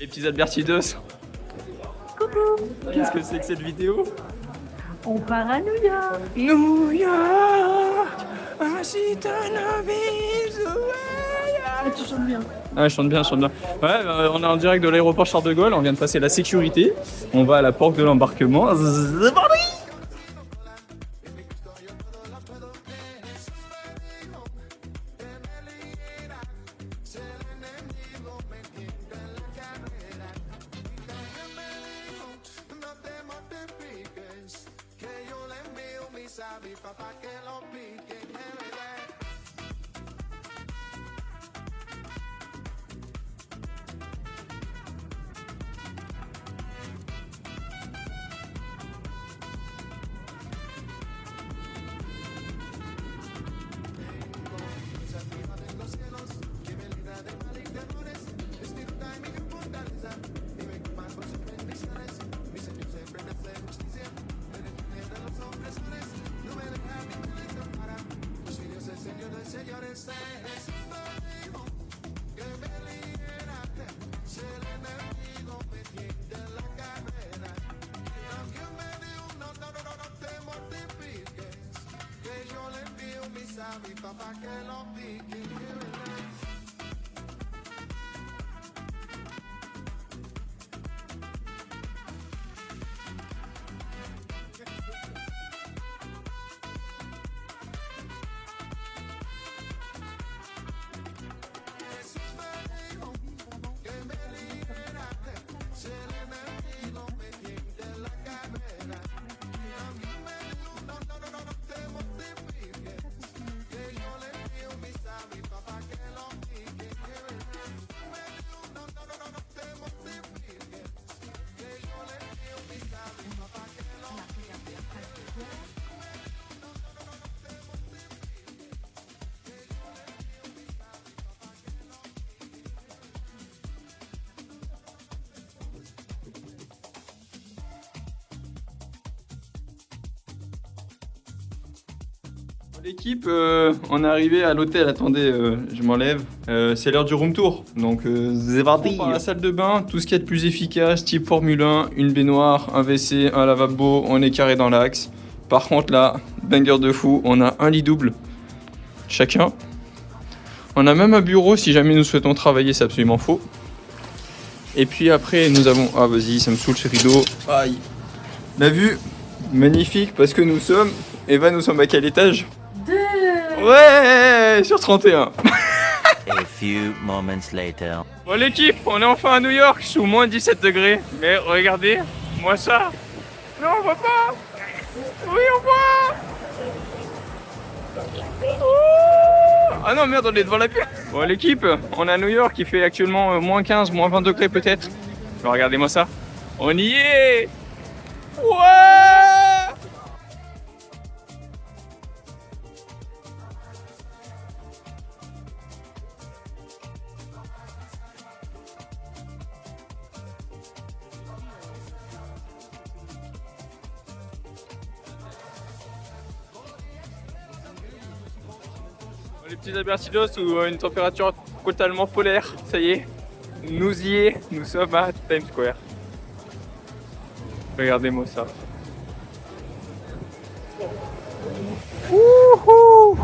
Les petits Albertidos. Coucou. Qu'est-ce que c'est que cette vidéo? On part à New York. New York, Tu chantes bien. Ah, je chante bien, je chante bien. Ouais, on est en direct de l'aéroport Charles de Gaulle, on vient de passer la sécurité. On va à la porte de l'embarquement. C'est parti! L'équipe, on est arrivé à l'hôtel. Attendez, je m'enlève. C'est l'heure du room tour. Donc, c'est parti. La salle de bain, tout ce qu'il y a de plus efficace, type Formule 1, une baignoire, un WC, un lavabo. On est carré dans l'axe. Par contre, là, banger de fou, on a un lit double chacun. On a même un bureau si jamais nous souhaitons travailler, c'est absolument faux. Et puis après, nous avons. Ah, vas-y, ça me saoule ces rideaux. Aïe. La vue, magnifique parce que nous sommes. Eva, nous sommes à quel étage? Ouais, sur 31. A few moments later. Bon l'équipe, on est enfin à New York, sous moins 17 degrés. Mais regardez, moi ça. Non, on voit pas. Oui, on voit. Oh, ah non, merde, on est devant la pub. Bon l'équipe, on est à New York, il fait actuellement moins 15, moins 20 degrés peut-être. Mais regardez-moi ça. On y est. Ouais. Les petits Albertinos sous une température totalement polaire, ça y est, nous y est, nous sommes à Times Square. Regardez-moi ça. Wouhou!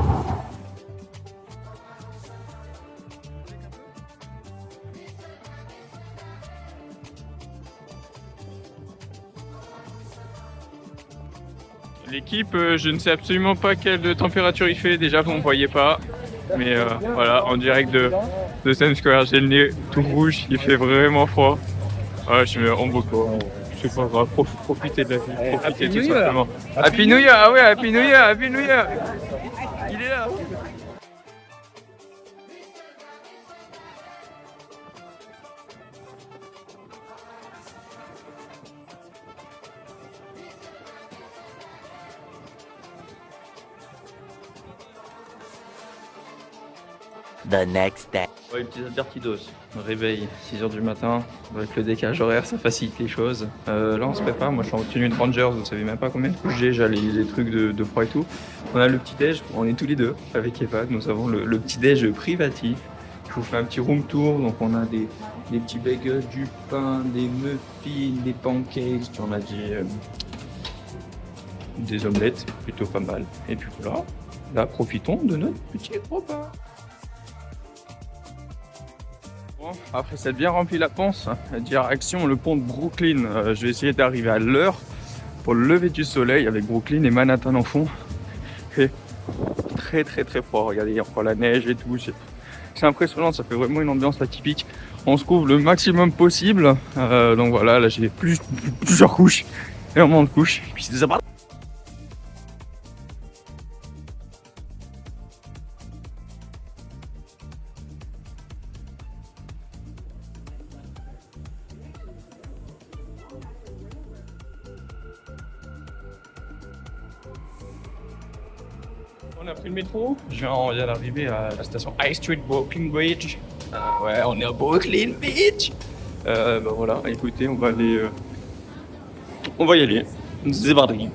L'équipe, je ne sais absolument pas quelle température il fait, déjà vous ne voyez pas. Mais voilà, en direct de Times Square, j'ai le nez tout rouge, il fait vraiment froid. Ouais, je me rends beaucoup. Je sais pas grave, profitez de la vie, profitez tout simplement. Happy New Year, ah ouais, Happy New Year, Happy New Year. Il est là. The next day. Ouais, les petits Albertidos. Réveil, 6h du matin. Avec le décalage horaire, ça facilite les choses. Là, on se prépare. Moi, je suis en tenue de Rangers. Vous savez même pas combien de couches j'ai. J'ai les trucs de froid et tout. On a le petit-déj. On est tous les deux avec Eva. Nous avons le petit-déj privatif. vous fais un petit room tour. Donc on a des petits bagels, du pain, des muffins, des pancakes, puis on a des omelettes, plutôt pas mal. Et puis voilà, là profitons de notre petit repas. Bon, après s'être bien rempli la panse, direction le pont de Brooklyn. Je vais essayer d'arriver à l'heure pour le lever du soleil avec Brooklyn et Manhattan en fond. Et très très très froid, regardez, il y a encore la neige et tout. C'est impressionnant, ça fait vraiment une ambiance atypique. On se couvre le maximum possible. Donc voilà, là j'ai plusieurs couches, énormément de couches. Puis c'est des appartements. On a pris le métro, on vient d'arriver à la station High Street Brooklyn Bridge. Ouais, on est à Brooklyn Beach. Bah voilà, écoutez, on va y aller. C'est parti.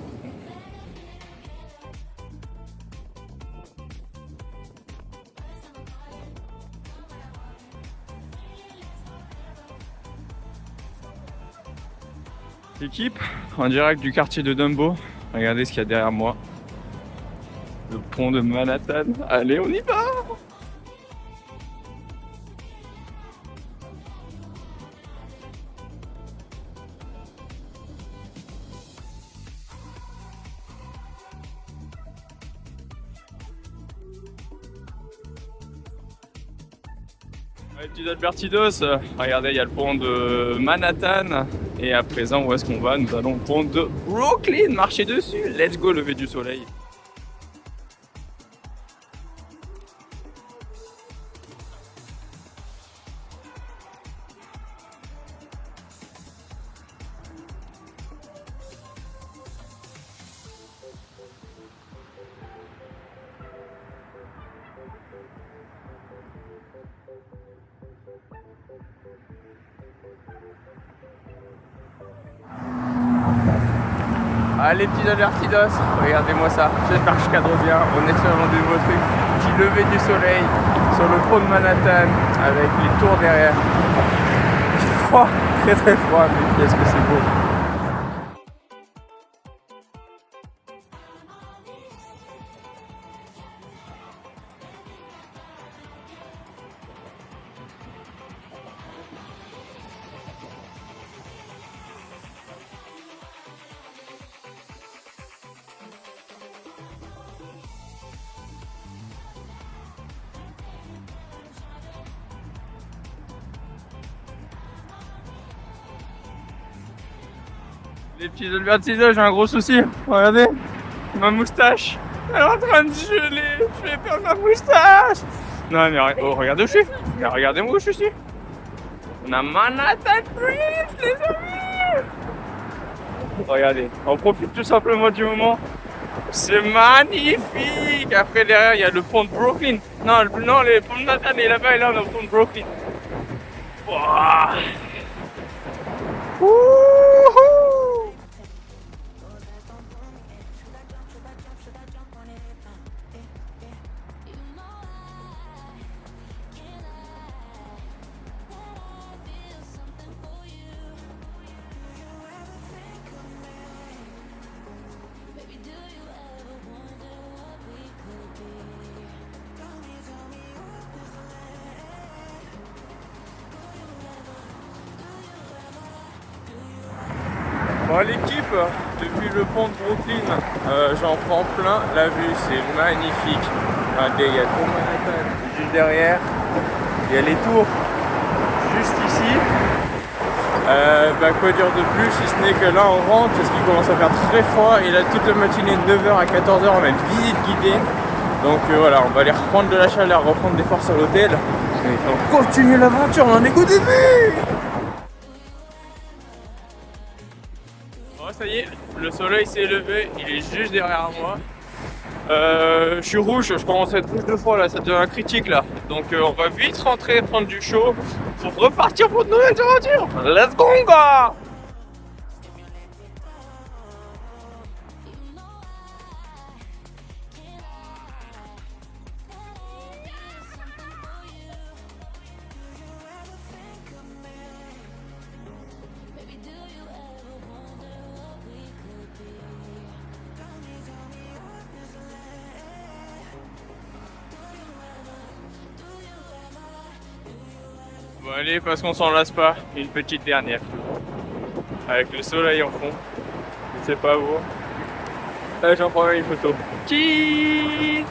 L'équipe, en direct du quartier de Dumbo. Regardez ce qu'il y a derrière moi. Le pont de Manhattan. Allez, on y va! Les petits Albertidos, regardez, il y a le pont de Manhattan. Et à présent, où est-ce qu'on va? Nous allons au pont de Brooklyn, marcher dessus. Let's go, lever du soleil. Ah les petits Albertidos, regardez-moi ça, j'espère que je cadre bien, on est sur un nouveau truc, petit lever du soleil sur le pont de Manhattan avec les tours derrière. Froid, très très froid, mais qu'est-ce que c'est beau. Les petits Albertidos, j'ai un gros souci. Regardez, ma moustache, elle est en train de geler. Je vais perdre ma moustache. Non mais oh, regardez où je suis. Regardez-moi où je suis. On a Manhattan Bridge, les amis. Regardez, on profite tout simplement du moment. C'est magnifique. Après derrière, il y a le pont de Brooklyn. Non, le pont de Manhattan est là-bas et là on a le pont de Brooklyn. Wow. Wouhou. Bon l'équipe, depuis le pont de Brooklyn, j'en prends plein la vue, c'est magnifique. Regardez, il y a le pont Manhattan juste derrière, il y a les tours juste ici. Quoi dire de plus si ce n'est que là on rentre parce qu'il commence à faire très froid et là toute la matinée de 9h à 14h on a une visite guidée. Donc voilà, on va aller reprendre de la chaleur, reprendre des forces à l'hôtel. Et on continue l'aventure, on en est qu'au début. Ça y est, le soleil s'est levé, il est juste derrière moi. Je suis rouge, je commence à être rouge 2 fois là, ça devient critique là. Donc on va vite rentrer, prendre du chaud pour repartir pour de nouvelles aventures. Let's go gars! Bon allez, parce qu'on s'en lasse pas, une petite dernière. Avec le soleil en fond. Je sais pas vous. Là j'en prends une photo. Cheese.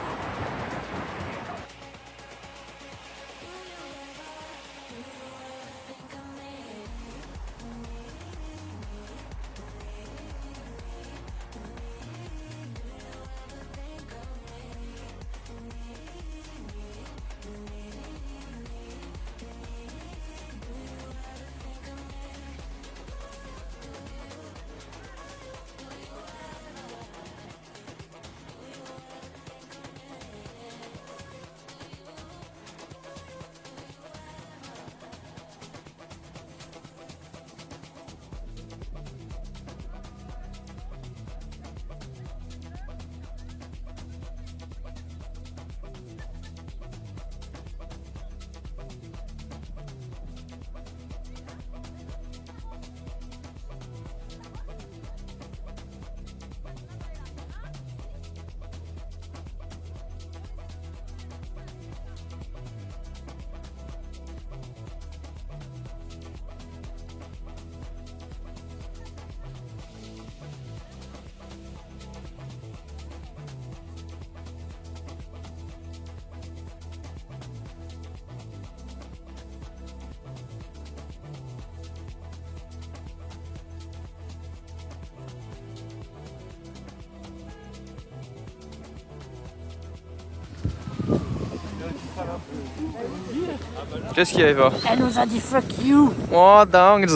Qu'est-ce qu'il y a Eva? Elle nous a dit fuck you. Oh dingue.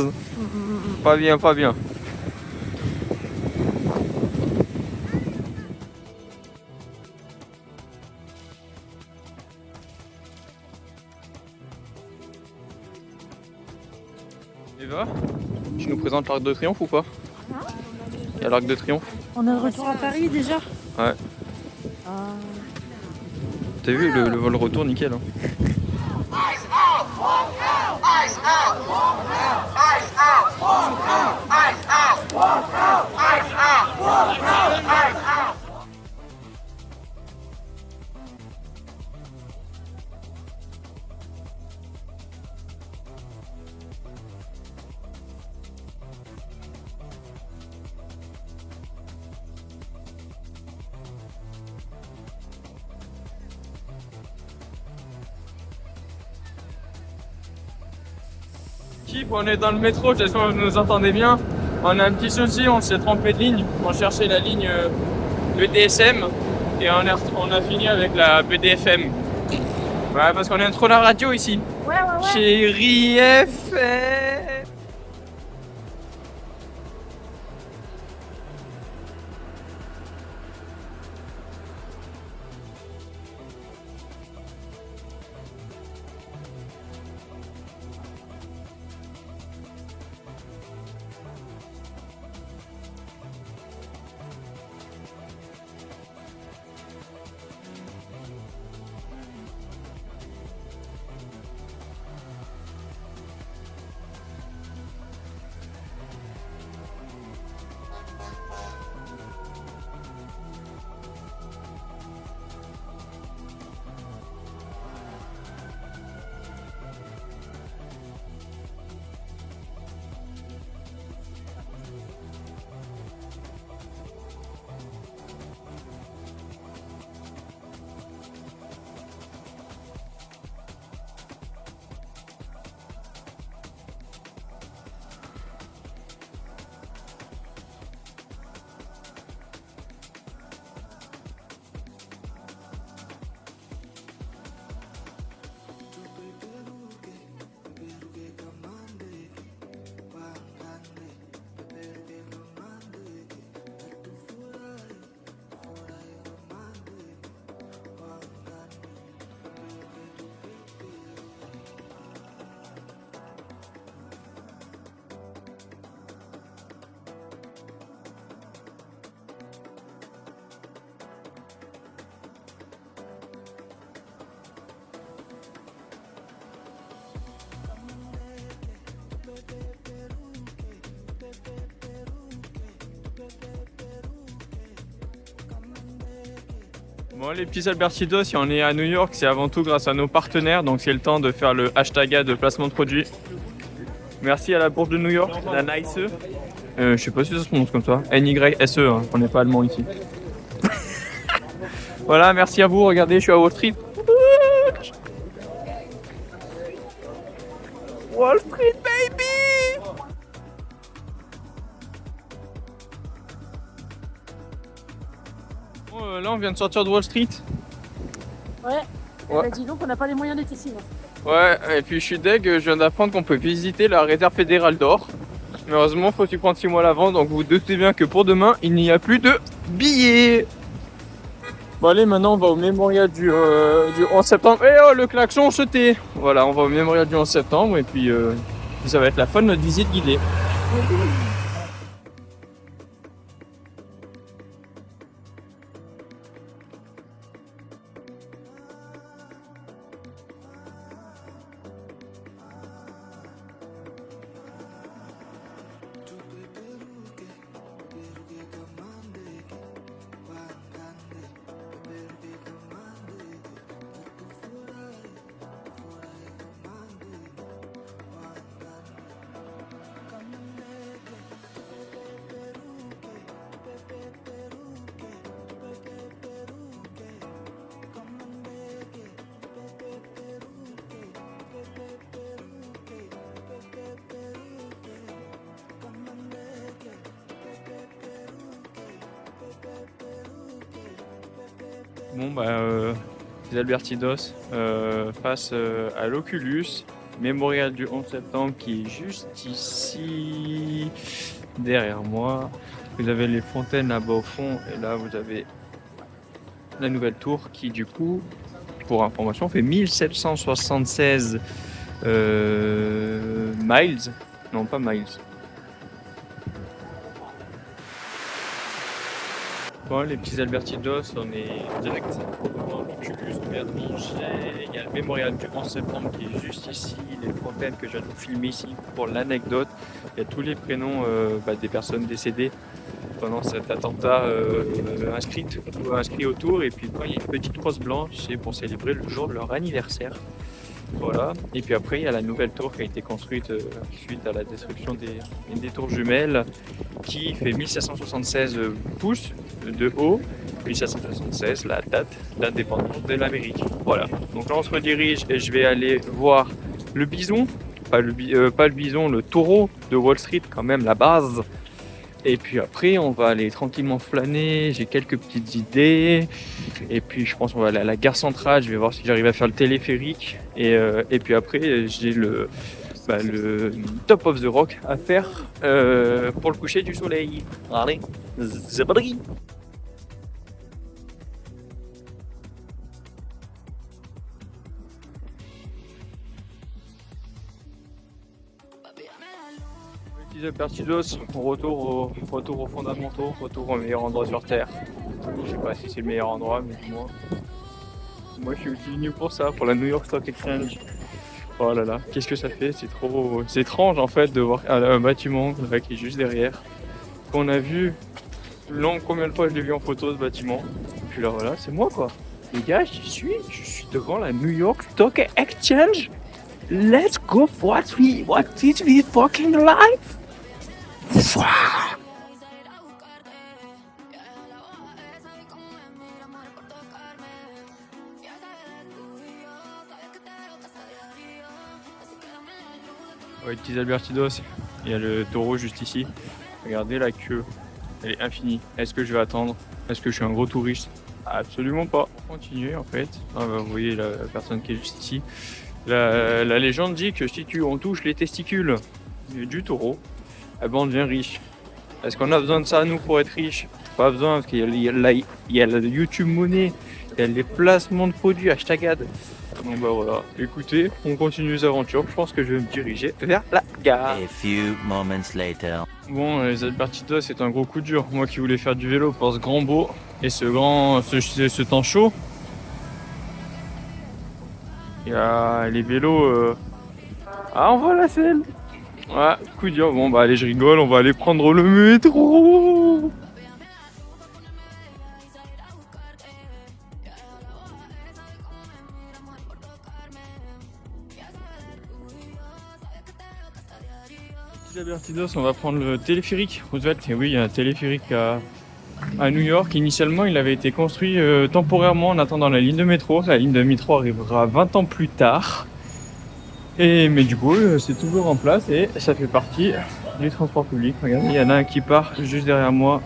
Pas bien, pas bien. Eva, tu nous présentes l'Arc de Triomphe ou pas? Il y a l'Arc de Triomphe. On est de retour à Paris déjà. Ouais. T'as vu le vol retour nickel hein. On est dans le métro, j'espère que vous nous entendez bien. On a un petit souci, on s'est trompé de ligne. On cherchait la ligne BDSM et on a fini avec la BDFM. Ouais, parce qu'on aime trop la radio ici. Ouais. Chérie FM. Bon, les petits Albertidos, si on est à New York, c'est avant tout grâce à nos partenaires, donc c'est le temps de faire le hashtag de placement de produits. Merci à la Bourse de New York, la NYSE. Je sais pas si ça se prononce comme ça. NYSE, hein. On n'est pas allemand ici. Voilà, merci à vous. Regardez, je suis à Wall Street. Wall Street, baby! Bon, là, on vient de sortir de Wall Street. Ouais. Ouais. Bah, dis donc, on n'a pas les moyens d'être ici. Ouais, et puis je suis deg, je viens d'apprendre qu'on peut visiter la réserve fédérale d'or. Mais heureusement, faut s'y prendre 6 mois à l'avant, donc vous vous doutez bien que pour demain, il n'y a plus de billets. Bon allez, maintenant on va au mémorial du 11 septembre. Eh oh, le klaxon, se tait. Voilà, on va au mémorial du 11 septembre et puis ça va être la fin de notre visite guidée. Bon bah les Albertidos face à l'Oculus, mémorial du 11 septembre qui est juste ici derrière moi. Vous avez les fontaines là-bas au fond et là vous avez la nouvelle tour qui du coup, pour information, fait 1776 miles. Non pas miles. Bon, les petits Albertidos, on est direct dans l'Oculus Bertige. Il y a le mémorial du 11 septembre qui est juste ici, les fontaines que je viens de filmer ici pour l'anecdote. Il y a tous les prénoms des personnes décédées pendant cet attentat inscrits autour. Et puis il y a une petite crosse blanche, c'est pour célébrer le jour de leur anniversaire. Voilà. Et puis après, il y a la nouvelle tour qui a été construite suite à la destruction des tours jumelles qui fait 1776 pouces de haut, 1776, la date d'indépendance de l'Amérique. Voilà. Donc là, on se redirige et je vais aller voir le bison, pas le bison, le taureau de Wall Street, quand même, la base. Et puis après, on va aller tranquillement flâner. J'ai quelques petites idées. Et puis, je pense qu'on va aller à la gare centrale. Je vais voir si j'arrive à faire le téléphérique. Et puis après, j'ai le top of the rock à faire pour le coucher du soleil. Allez, c'est parti. Petits Albertidos, retour aux fondamentaux, retour au meilleur endroit sur Terre. Je sais pas si c'est le meilleur endroit, mais moi je suis venu pour ça, pour la New York Stock Exchange. Oh là là, qu'est-ce que ça fait, c'est étrange en fait de voir un bâtiment qui est juste derrière. Qu'on a vu, combien de fois je l'ai vu en photo ce bâtiment. Et puis là voilà, c'est moi quoi. Les gars, je suis devant la New York Stock Exchange. Let's go for what is we fucking life? Ouais, petits Albertidos, il y a le taureau juste ici. Regardez la queue, elle est infinie. Est-ce que je vais attendre? Est-ce que je suis un gros touriste? Absolument pas. On va continuer en fait. Vous voyez la personne qui est juste ici. La légende dit que si on touche les testicules du taureau, eh ben on devient riche. Est-ce qu'on a besoin de ça nous pour être riche? Pas besoin parce qu'il y a la YouTube monnaie, il y a les placements de produits, hashtagade. Donc bah voilà, écoutez, on continue les aventures. Je pense que je vais me diriger vers la gare. A few moments later. Bon, les Albertidos, c'est un gros coup dur. Moi qui voulais faire du vélo pour ce grand beau et ce temps chaud. Il y a les vélos. Ah, on voit la selle. Ouais, coup dur. Bon, bah allez, je rigole. On va aller prendre le métro. Les Albertinos, on va prendre le téléphérique Roosevelt. Et oui, il y a un téléphérique à New York. Initialement, il avait été construit temporairement en attendant la ligne de métro. La ligne de métro arrivera 20 ans plus tard. Mais du coup, c'est toujours en place et ça fait partie du transport public. Regardez, il y en a un qui part juste derrière moi.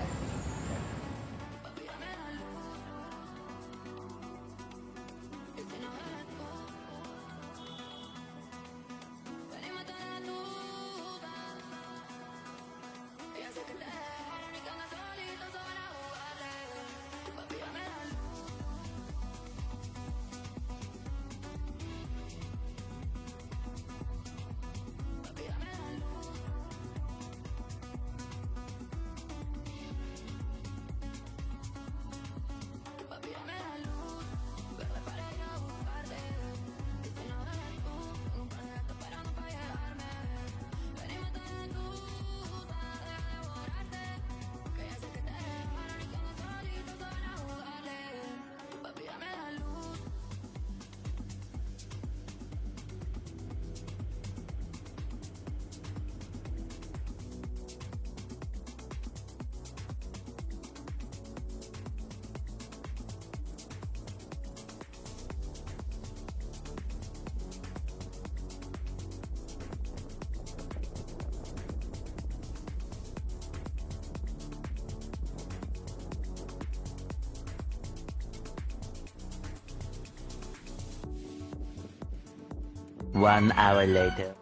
One hour later.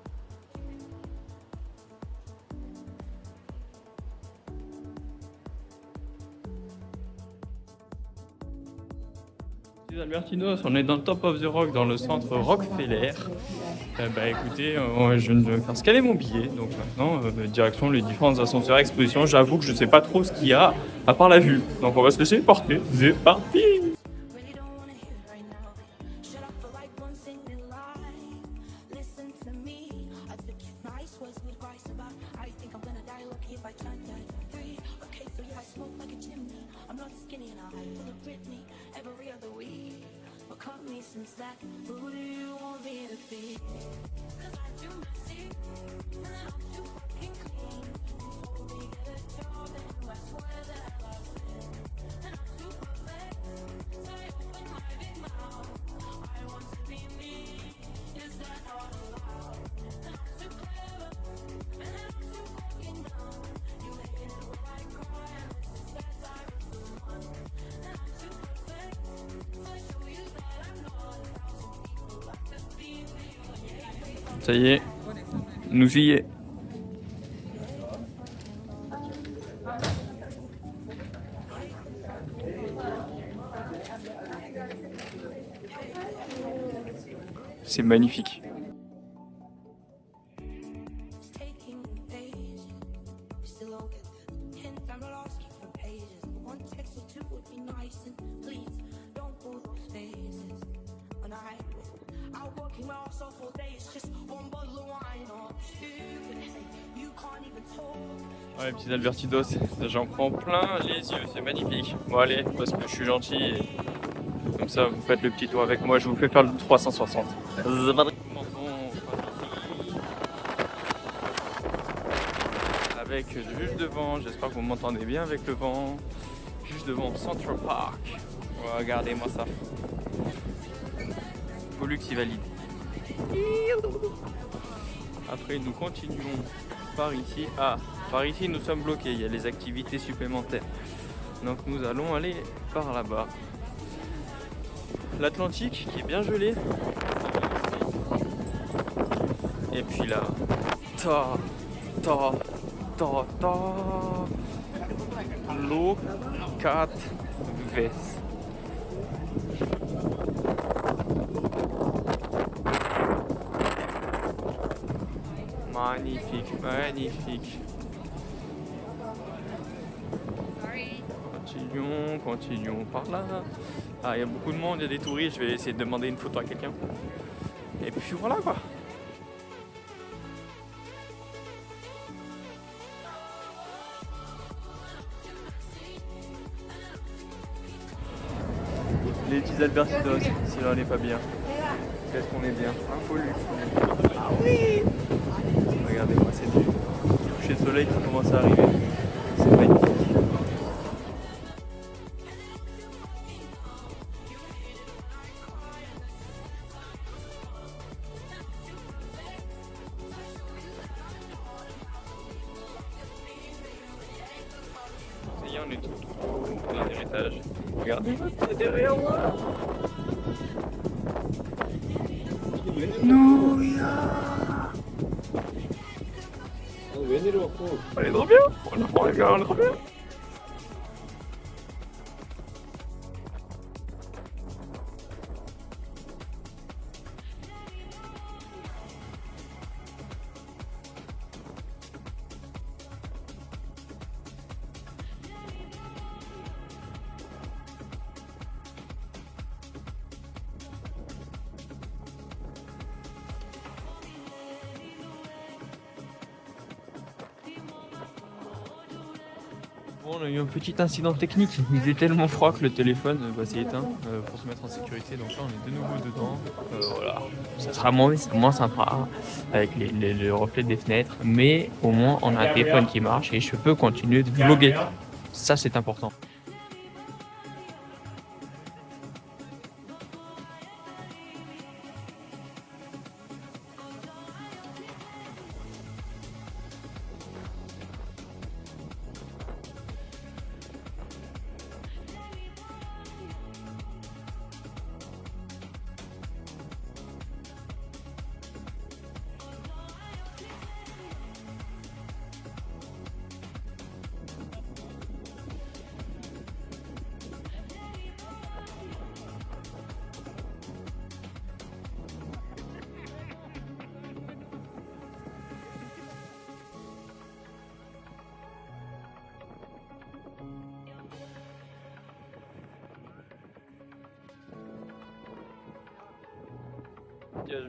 Les Albertinos, on est dans le Top of the Rock, dans le centre Rockefeller. Écoutez, je ne vais faire scanner mon billet. Donc maintenant, direction les différentes ascenseurs expositions. J'avoue que je ne sais pas trop ce qu'il y a à part la vue. Donc on va se laisser porter. C'est parti! Ça y est, nous y est. C'est magnifique. Ouais, petits Albertinos, j'en prends plein les yeux, c'est magnifique. Bon allez, parce que je suis gentil et comme ça vous faites le petit tour avec moi, je vous fais faire le 360. Avec juste devant, j'espère que vous m'entendez bien avec le vent, juste devant Central Park. Regardez-moi ça. Pollux y valide. Après nous continuons par ici. Par ici nous sommes bloqués, il y a les activités supplémentaires. Donc nous allons aller par là-bas. L'Atlantique qui est bien gelé. Et puis là, look at this. Magnifique, magnifique. Continuons par là. Il y a beaucoup de monde, il y a des touristes, je vais essayer de demander une photo à quelqu'un. Et puis voilà quoi. Les petits Albertinos, si l'on n'est pas bien. Qu'est-ce qu'on est bien? Un Pollux. Ah oui! Regardez-moi, c'est du coucher de soleil qui commence à arriver. C'est magnifique. Ça y est, on est tout au dernier étage. Regardez, c'est derrière moi. On est trop bien. On est trop bien. Bon, on a eu un petit incident technique, il faisait tellement froid que le téléphone s'est éteint pour se mettre en sécurité, donc là on est de nouveau dedans, voilà, ça sera moins sympa avec le reflet des fenêtres, mais au moins on a un téléphone qui marche et je peux continuer de vlogger, ça c'est important.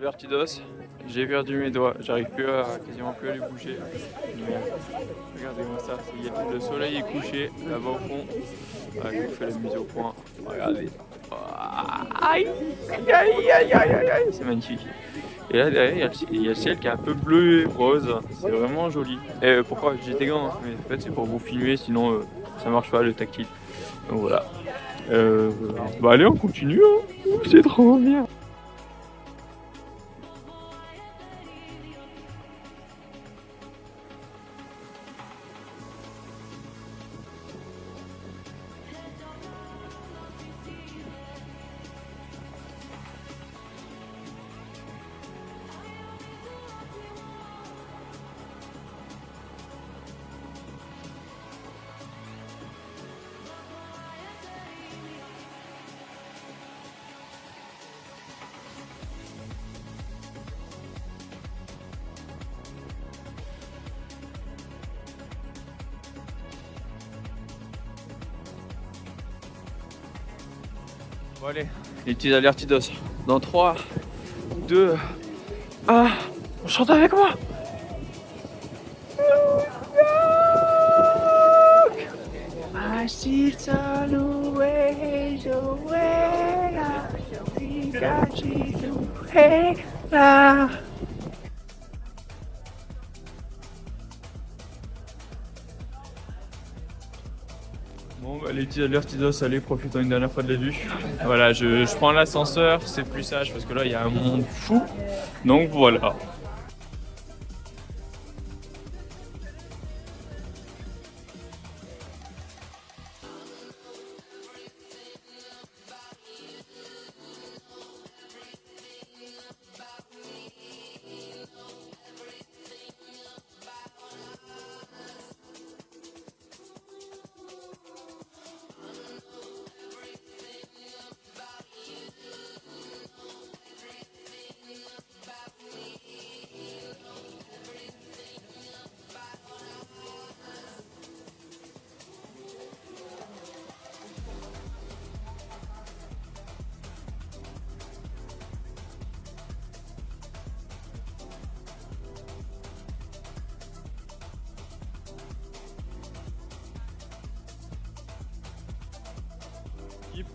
Vertidos, j'ai perdu mes doigts, j'arrive quasiment plus à les bouger. Regardez-moi ça, le soleil est couché là-bas au fond. Voilà, je vous fais la mise au point. Regardez. Aïe, aïe, aïe, aïe, aïe, c'est magnifique. Et là derrière, il y a le ciel qui est un peu bleu et rose, c'est vraiment joli. Et pourquoi j'ai des gants, mais en fait c'est pour vous filmer, sinon ça marche pas le tactile. Donc voilà. Bah allez, on continue, hein. C'est trop bien. Bon allez, les petits alertidos. Dans 3, 2, 1, on chante avec moi. Bon bah les petits alertidos, allez, profitons une dernière fois de la vue. Voilà, je prends l'ascenseur, c'est plus sage parce que là il y a un monde fou. Donc voilà.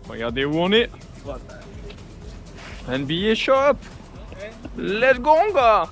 Regardez où on est. NBA Shop. Let's go, gars.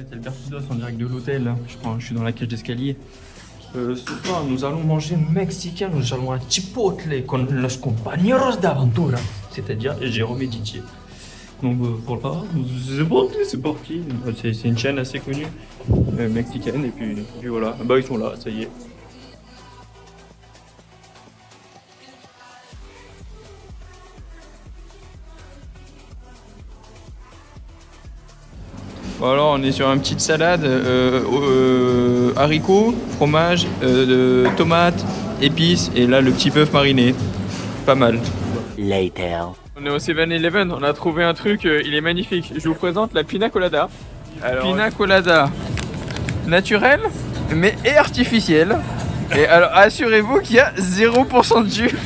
C'est le Bertudos en direct de l'hôtel. Je suis dans la cage d'escalier. Ce soir, nous allons manger mexicain. Nous allons à Chipotle con los compañeros d'aventura. C'est-à-dire Jérôme et Didier. Donc voilà, c'est parti. C'est une chaîne assez connue mexicaine. Et puis voilà, bah ils sont là, ça y est. Bon alors on est sur une petite salade, haricots, fromage, tomates, épices et là le petit bœuf mariné. Pas mal. Later. On est au 7-Eleven, on a trouvé un truc, il est magnifique. Je vous présente la pina colada. Alors, pina colada naturelle mais et artificielle. Et alors assurez-vous qu'il y a 0% de jus.